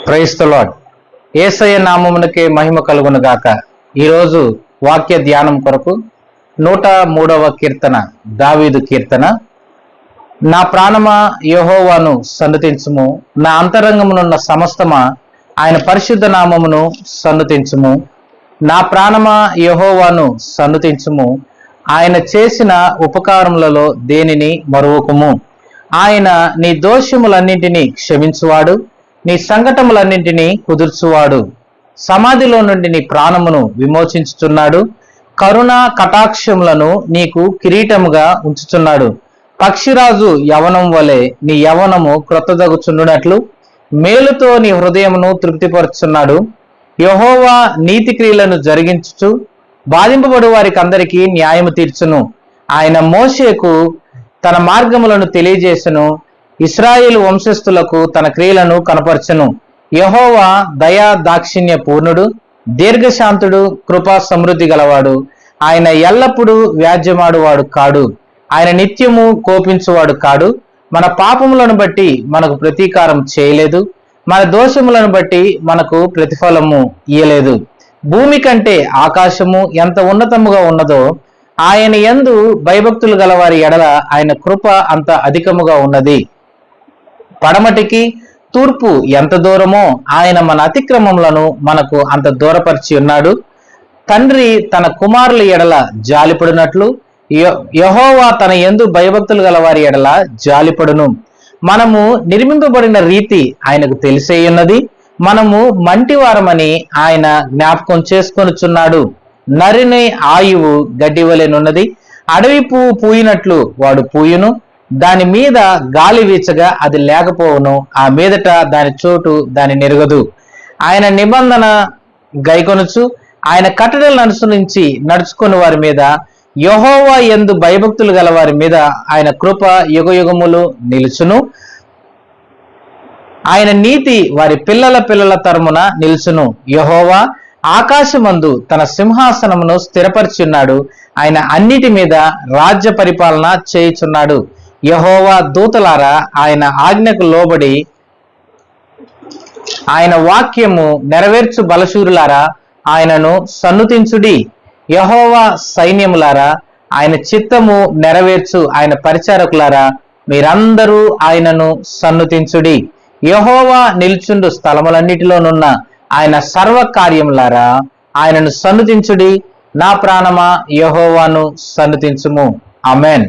Praise the Lord. Yesayya నామమునకే మహిమ కలుగును గాక. ఈరోజు వాక్య ధ్యానం కొరకు 103వ కీర్తన, దావీదు కీర్తన. నా ప్రాణమా యెహోవాను సన్నుతించుము, నా అంతరంగమునున్న సమస్తమా ఆయన పరిశుద్ధ నామమును సన్నుతించుము. నా ప్రాణమా యెహోవాను సన్నుతించుము, ఆయన చేసిన ఉపకారములలో దేనిని మరువకుము. ఆయన నీ దోషములన్నింటినీ క్షమించువాడు, నీ సంకటములన్నింటినీ కుదుర్చువాడు. సమాధిలో నుండి నీ ప్రాణమును విమోచించుచున్నాడు, కరుణ కటాక్షములను నీకు కిరీటముగా ఉంచుచున్నాడు. పక్షిరాజు యవనం వలె నీ యవనము క్రొత్తదగుచున్నట్లు మేలుతో నీ హృదయమును తృప్తిపరుచున్నాడు. యెహోవా నీతి క్రియలను జరిగించుచు బాధింపబడు వారికి అందరికీ న్యాయము తీర్చును. ఆయన మోషేకు తన మార్గములను తెలియజేసెను, ఇశ్రాయేలు వంశస్థులకు తన క్రియలను కనపరచెను. యెహోవా దయా దాక్షిణ్య పూర్ణుడు, దీర్ఘశాంతుడు, కృపా సమృద్ధి గలవాడు. ఆయన ఎల్లప్పుడూ వ్యాజ్యమాడువాడు కాడు, ఆయన నిత్యము కోపించువాడు కాడు. మన పాపములను బట్టి మనకు ప్రతీకారం చేయలేదు, మన దోషములను బట్టి మనకు ప్రతిఫలము ఇయ్యలేదు. భూమి కంటే ఆకాశము ఎంత ఉన్నతముగా ఉన్నదో ఆయన యందు భయభక్తులు గలవారి ఎడల ఆయన కృప అంత అధికముగా ఉన్నది. పడమటికి తూర్పు ఎంత దూరమో ఆయన మన అతిక్రమములను మనకు అంత దూరపరిచి ఉన్నాడు. తండ్రి తన కుమారుల ఎడల జాలిపడినట్లు యెహోవా తన యందు భయభక్తులు గలవారి ఎడల జాలిపడును. మనము నిర్మింపబడిన రీతి ఆయనకు తెలిసే ఉన్నది. మనము మంటివారమని ఆయన జ్ఞాపకం చేసుకొనుచున్నాడు. నరిని ఆయువు గడ్డి వలెనున్నది, అడవి పువ్వు పూయినట్లు వాడు పూయును. దాని మీద గాలి వీచగా అది లేకపోవును, ఆ మీదట దాని చోటు దాని నెరగదు. ఆయన నిబంధన గైకొనుచు ఆయన కట్టడలను అనుసరించి నడుచుకుని వారి మీద, యెహోవా యందు భయభక్తులు గల వారి మీద ఆయన కృప యుగయుగములు నిలుచును. ఆయన నీతి వారి పిల్లల పిల్లల తరమున నిలుచును. యెహోవా ఆకాశమందు తన సింహాసనమును స్థిరపరిచున్నాడు, ఆయన అన్నిటి మీద రాజ్య పరిపాలన చేయుచున్నాడు. యెహోవా దూతలారా ఆయన ఆజ్ఞకు లోబడి ఆయన వాక్యము నెరవేర్చు బలశూరులారా ఆయనను సన్నుతించుడి. యెహోవా సైన్యములారా ఆయన చిత్తము నెరవేర్చు ఆయన పరిచారకులారా మీరందరూ ఆయనను సన్నుతించుడి. యెహోవా నిల్చుండు స్థలములన్నిటిలోనున్న ఆయన సర్వ కార్యములారా ఆయనను సన్నుతించుడి. నా ప్రాణమా యెహోవాను సన్నుతించుము. ఆమేన్.